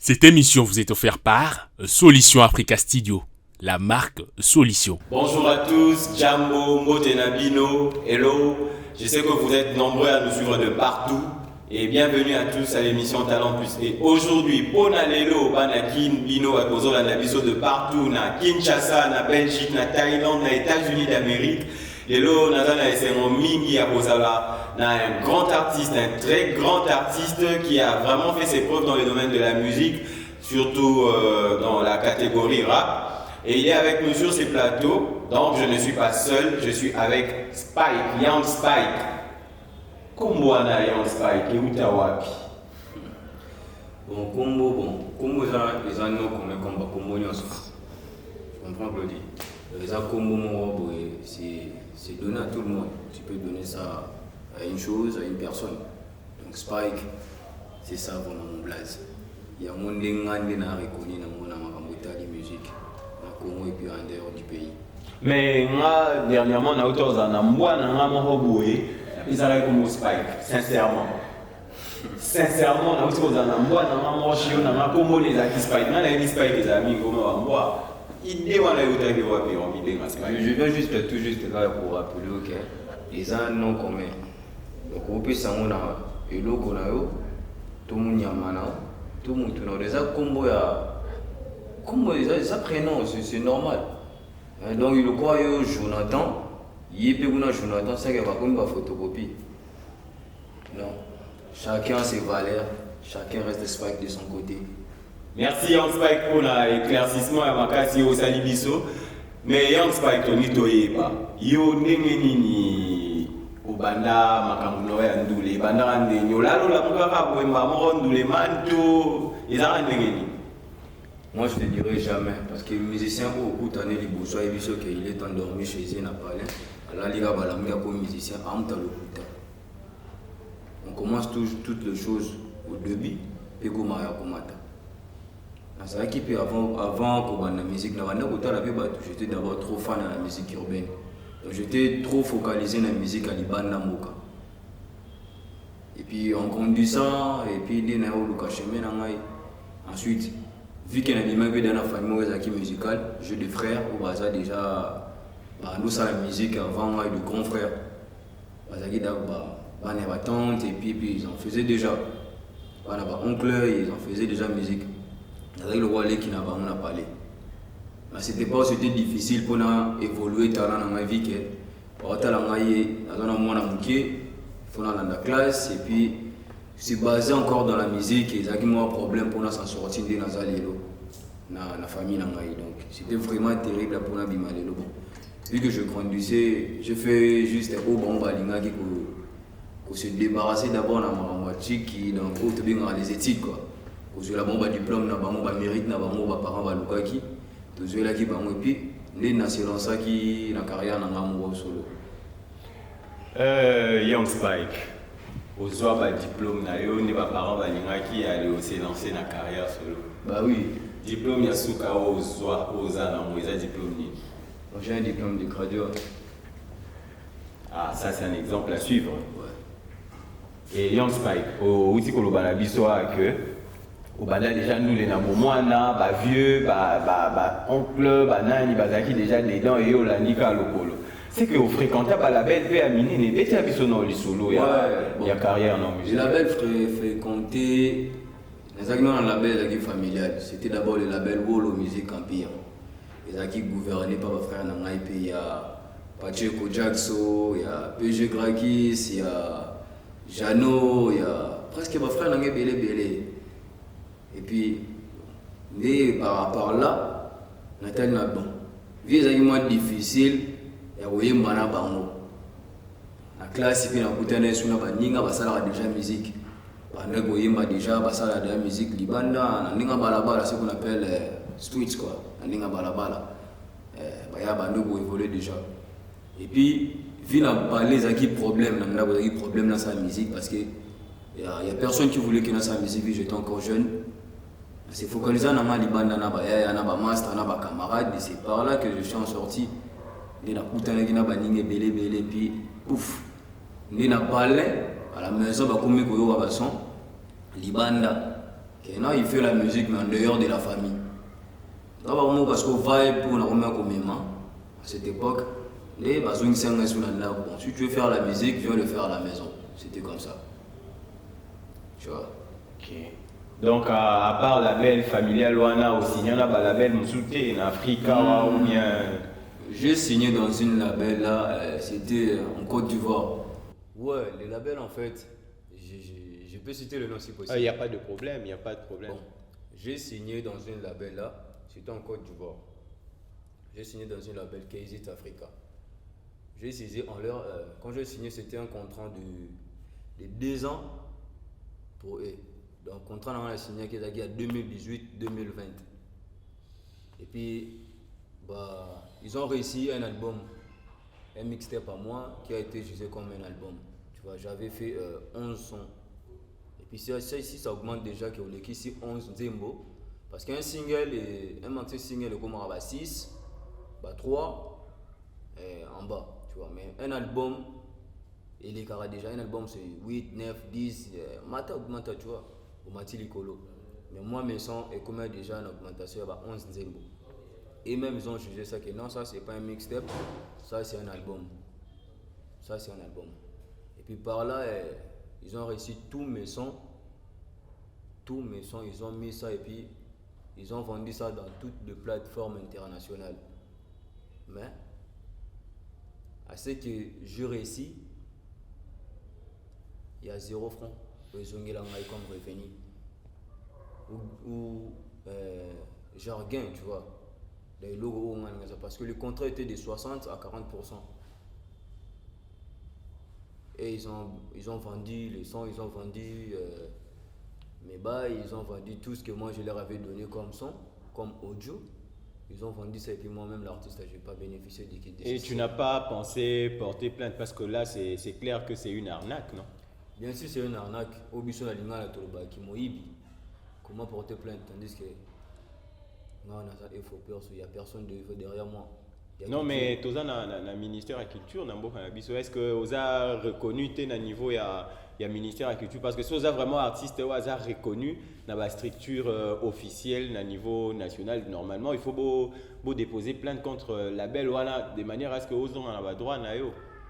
Cette émission vous est offerte par Solution Africa Studio, la marque Solution. Bonjour à tous, Jambo, Motenabino, hello. Je sais que vous êtes nombreux à nous suivre de partout et bienvenue à tous à l'émission Talent Plus. Et aujourd'hui, Pona Lelo, Banakin, Bino, à Kozola, Nabiso de partout, na Kinshasa, na Belgique, na Thaïlande, na États-Unis d'Amérique. Lelo, Nazana Esengo Mingi à Kozala, un grand artiste, un très grand artiste qui a vraiment fait ses preuves dans le domaine de la musique, surtout dans la catégorie rap. Et il est avec nous sur ces plateaux, donc je ne suis pas seul, je suis avec Spike, Young Spike. Komboana Young Spike, et Utawapi. Combo, les anneaux qu'on met comme combo, tu comprends, Claudie? Les combo, c'est donné à tout le monde. Tu peux donner ça à une chose, à une personne. Donc Spike, c'est ça vraiment mon blaze. Il y a mon déngande qui a reconnu dans mon de musique, dans Congo et puis en dehors du pays. Mais moi, dernièrement, on a autour d'un ambois, on a mon roboué, ils allaient comme Spike, sincèrement. Sincèrement, on a autour d'un ambois, on a mon chien, on a comme les acquis Spike. On a des Spike, les amis, comme ambois. Je viens juste tout juste là pour rappeler que les uns non communs. Donc on peut s'en aller et l'eau qu'on a eu, tout le monde y a maintenant, tout le monde tourne. Les uns combo ça prénom, c'est normal. Donc il croit que Jonathan, il peut qu'on a Jonathan, c'est qu'il va comme une photocopie. Non, chacun ses valeurs, chacun reste Spike de son côté. Merci Young Spike pour l'éclaircissement à Makasi au Salibiso. Mais Young Spike, tu n'y toye pas. Yo nengeni au banda makamuno ya ndule banda ande nyolalo la mukaka bwemba mo ndule manto ezara nengeni. Moi je te dirai jamais parce que le musicien au coup tanné les bourgeois et biso qu'il est endormi chez eux n'a pas l'air. Alors liga balamia comme musicien amta le kuta. On commence toutes les choses au début et comment ya komata. C'est vrai qu'avant que la musique, j'étais d'abord trop fan de la musique urbaine. Donc j'étais trop focalisé dans la musique à Liban Namoka. Et puis on grandissant, et puis il y a ensuite, vu qu'il y a dans la famille musicale, j'ai des frères, au bazar déjà, nous à la musique avant de grands frères. Ma tante, et puis ils en faisaient déjà. Ma oncle, ils en faisaient déjà musique. Avec le roi qui n'a pas parlé. Mais c'était pas c'était difficile pour évoluer dans ma vie que pour la la classe et puis c'est basé encore dans la musique et ça qui m'a un problème pour s'en sortir de la famille donc c'était vraiment terrible pour la bimalelo. Vu que je conduisais, je fais juste un bon balinga pour se débarrasser d'abord de ma moitié qui donc pour les études quoi. Parce que la bombe diplôme na bango ba mérite na bango ba parents ba lukaki to zuela ki bango et puis les nations ça qui na carrière na ngamu solo. Young Spike ozwa ba diplôme na yo ni ba parents ba lingaki aller aussi lancer na carrière solo. Bah oui, diplôme ya suka ozwa ozana moza diplôme ni. J'ai un diplôme de graduat. Ah ça c'est un exemple à suivre. Ouais. Et Young Spike au uti kolobana biso que au banda déjà nous les namomwana ba vieux ba oncle ba nani bazaki déjà les dents et au landika lokolo c'est que au fréquenta ba label pe amini ne beti abiso no lisolo ya carrière non musique. Le label fréquenté exactement un label familial, c'était d'abord le label Wolo Music Empire. Les acquis gouvernés par mes frères Nangai il y a Pacheco Jackson, il y a PG Grakis, il y a Jano, il y a presque mes frères Nangai belé. Et puis, par rapport là, Nathalie n'a bon. Vu les arguments difficiles, il y a eu un bango. La classe, il y a un sur la ninga, basala déjà musique. Pendant que il y a déjà basala de la musique libanda, ninga balabala, ce qu'on appelle streets quoi. Ninga balabala. Il y a bando pour évoluer déjà. Et puis, vu la parler des problèmes, problème dans sa musique parce que il y a personne qui voulait qu'il ait sa musique, j'étais encore jeune. C'est focalisé dans ma libanda, na ba master, na ba camarade, et c'est par là que je suis en sortie. Ni na kutana ki na ba ninge belé puis ouf. Ni na parlé à la maison ba komi ko yo ba son libanda Maintenant, il fait la musique, mais en dehors de la famille. D'abord, parce que vibe pour on a comme à cette époque, bon, si tu veux faire la musique, viens le faire à la maison. C'était comme ça. Tu vois. Ok. Donc, à part la belle familiale, on a aussi il y en a la belle Moussouté en Afrique ou bien. J'ai signé dans une label là, c'était en Côte d'Ivoire. Ouais, les labels en fait, je peux citer le nom si possible. Il n'y a pas de problème, il n'y a pas de problème. Bon, j'ai signé dans une label là, c'était en Côte d'Ivoire. J'ai signé dans une label KZ Africa. J'ai signé en leur, quand j'ai signé, c'était un contrat de 2 ans pour eux. Donc, contrat on a signé qui est à 2018-2020. Et puis, bah, ils ont réussi un album, un mixtape à moi qui a été jugé comme un album. Tu vois, j'avais fait 11 sons. Et puis ça ici, ça augmente déjà que on est ici 11 Zembo. Parce qu'un single, un maxi single est comme 6, 3 en bas. Tu vois, mais un album, il est carré déjà. Un album c'est 8, 9, 10, mata augmente, tu vois, au mati licolo. Mais moi, mes sons est comme déjà une augmentation à 11 Zembo. Et même ils ont jugé ça que non, ça c'est pas un mixtape, ça c'est un album. Ça c'est un album. Et puis par là, ils ont réussi tous mes sons, ils ont mis ça et puis ils ont vendu ça dans toutes les plateformes internationales. Mais à ce que je réussis, il y a 0 francs. Ils ont comme revenu. Ou genre gain, tu vois. Les logos, parce que le contrat était de 60 à 40%. Et ils ont vendu les sons, ils ont vendu mes bails, ils ont vendu tout ce que moi je leur avais donné comme son, comme audio. Ils ont vendu ça et puis moi-même l'artiste, je n'ai pas bénéficié de Et tu n'as pas pensé porter plainte parce que là c'est clair que c'est une arnaque, non? Bien sûr, c'est une arnaque. Obiso la lingala toloba qui moibi. Comment porter plainte tandis que non, il faut peur, il n'y a personne derrière moi. Non, mais tu as un ministère de la culture, est-ce que vous avez reconnu à niveau il y a ministère de la culture? Parce que si vous avez vraiment artiste, vous avez reconnu dans la structure officielle à niveau national, normalement, il faut beau déposer plainte contre la label de manière à ce que vous ayez le droit.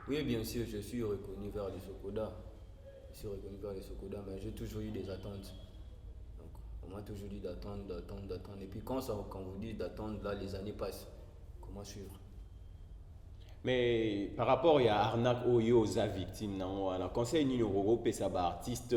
Oui, bien sûr, je suis reconnu vers les Sokoda. Mais j'ai toujours eu des attentes. On m'a toujours dit d'attendre. Et puis quand vous dites d'attendre, là, les années passent. Comment suivre? Mais par rapport à l'arnaque aux victimes, on conseille ni européen ça artiste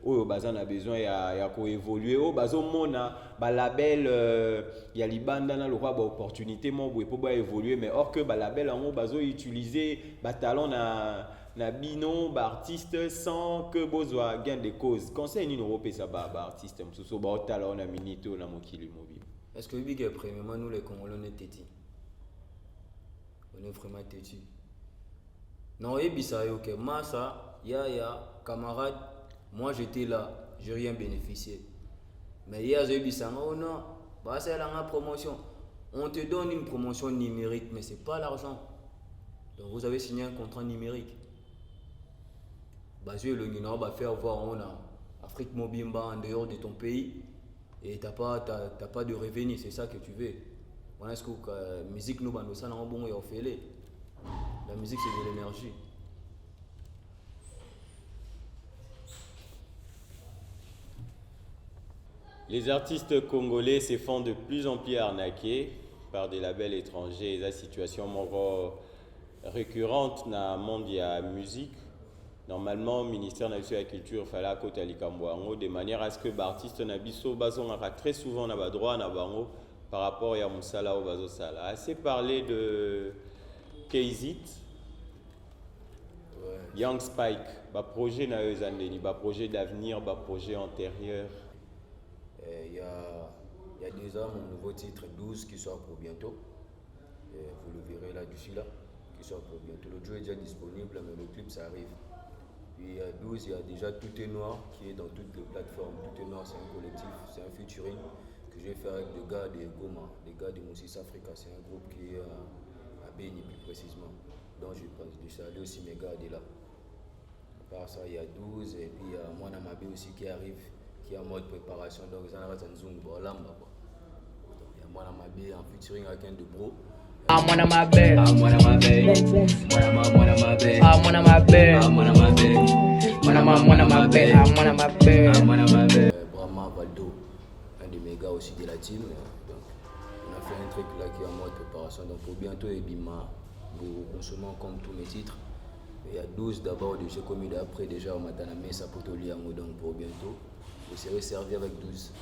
au bazan a besoin ya ko évoluer au bazon mona ba label ya libanda na le roi ba opportunité mo pour évoluer mais or que ba label en bazo utiliser ba talent na bino ba artiste sans que besoin gain de cause. Conseil ni européen ça ba artiste so ba talent na minito na mokili mobile. Est-ce que big premièrement nous les Congolais on est têtis? On est vraiment têtus. Non, et ça ok, Massa, Yaya, camarade, moi j'étais là, j'ai rien bénéficié. Mais hier j'ai dit ça, oh non, bah c'est la promotion. On te donne une promotion numérique, mais c'est pas l'argent. Donc vous avez signé un contrat numérique. Bah je le Guinée, va faire voir on a Afrique Mobimba en dehors de ton pays et t'as pas de revenus, c'est ça que tu veux. Voilà ce que la musique nous bande ça n'a bon et fait. La musique c'est de l'énergie. Les artistes congolais se font de plus en plus arnaquer par des labels étrangers. Et la situation récurrente dans le monde de la musique. Normalement, le ministère de la Culture fait la côte à l'Ikamboango de manière à ce que les artistes n'abisso très souvent na droit na bango par rapport à Moussala ou Bazo Sala. Assez parlé de Keizit, Young Spike, projet na Eusandeni, projet d'avenir, projet antérieur. Il y a déjà mon nouveau titre 12 qui sort pour bientôt. Vous le verrez là-dessus là, qui sort pour bientôt. Le jeu est déjà disponible, mais le clip ça arrive. Puis il y a 12, il y a déjà Tout est Noir qui est dans toutes les plateformes. Tout est Noir, c'est un collectif, c'est un featuring que j'ai fait avec des gars de Goma, des gars de Moussis Africa. C'est un groupe qui est à Béni plus précisément. Donc je salue aussi mes gars de là. À part ça, il y a 12 et puis il y a Mwana Mabé aussi qui arrive, qui est en mode préparation, donc ils en ont un zoom pour l'amba. Il y a Mwana Mabe en featuring avec un de bro. I'm one of my bed. I'm one of my bed. I'm one of my bed. I'm one of my bed. I'm one of my bed. I'm one of my bed. Brahma Valdo, un des mégas aussi de la team. Donc, on a fait un truc là qui est en mode préparation. Donc pour bientôt, Ebima, vous consommez comme tous mes titres. Il y a 12 d'abord de j'ai commis d'après déjà au matin à Mesa pour te lire donc pour bientôt. Vous serez servi avec 12.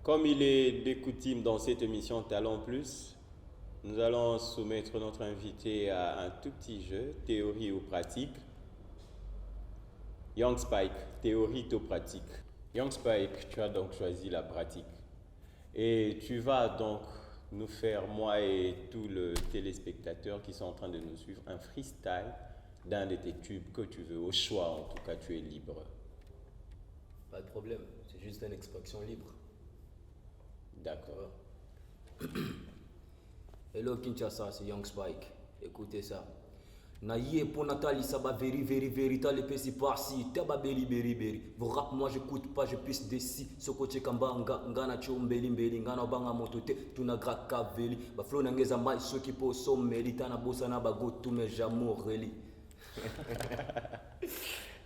Comme il est de coutume dans cette émission Talent Plus, nous allons soumettre notre invité à un tout petit jeu, théorie ou pratique. Young Spike, théorie ou pratique. Young Spike, tu as donc choisi la pratique. Et tu vas donc nous faire, moi et tous les téléspectateurs qui sont en train de nous suivre, un freestyle d'un de tes tubes que tu veux. Au choix, en tout cas, tu es libre. Pas de problème, c'est juste une expression libre. D'accord. Hello Kinshasa, c'est Young Spike. Écoutez ça. Naïe pour Nathalie, ça va very, t'as les pessi par-ci, t'as ba beri. Vos rap, moi j'écoute pas, je pisse d'ici. Ce côté kamba, ngana chombeli, ngana banga motote, tuna graka veli. Ba flow nangeza mai, ceux qui po sommeli, tana bossa na ba go, tout mes jamour reli.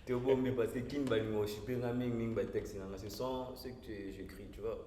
T'es bon, mais parce que kin ba l'imo, je suis pas ming ba texte, c'est ce que j'écris, tu vois.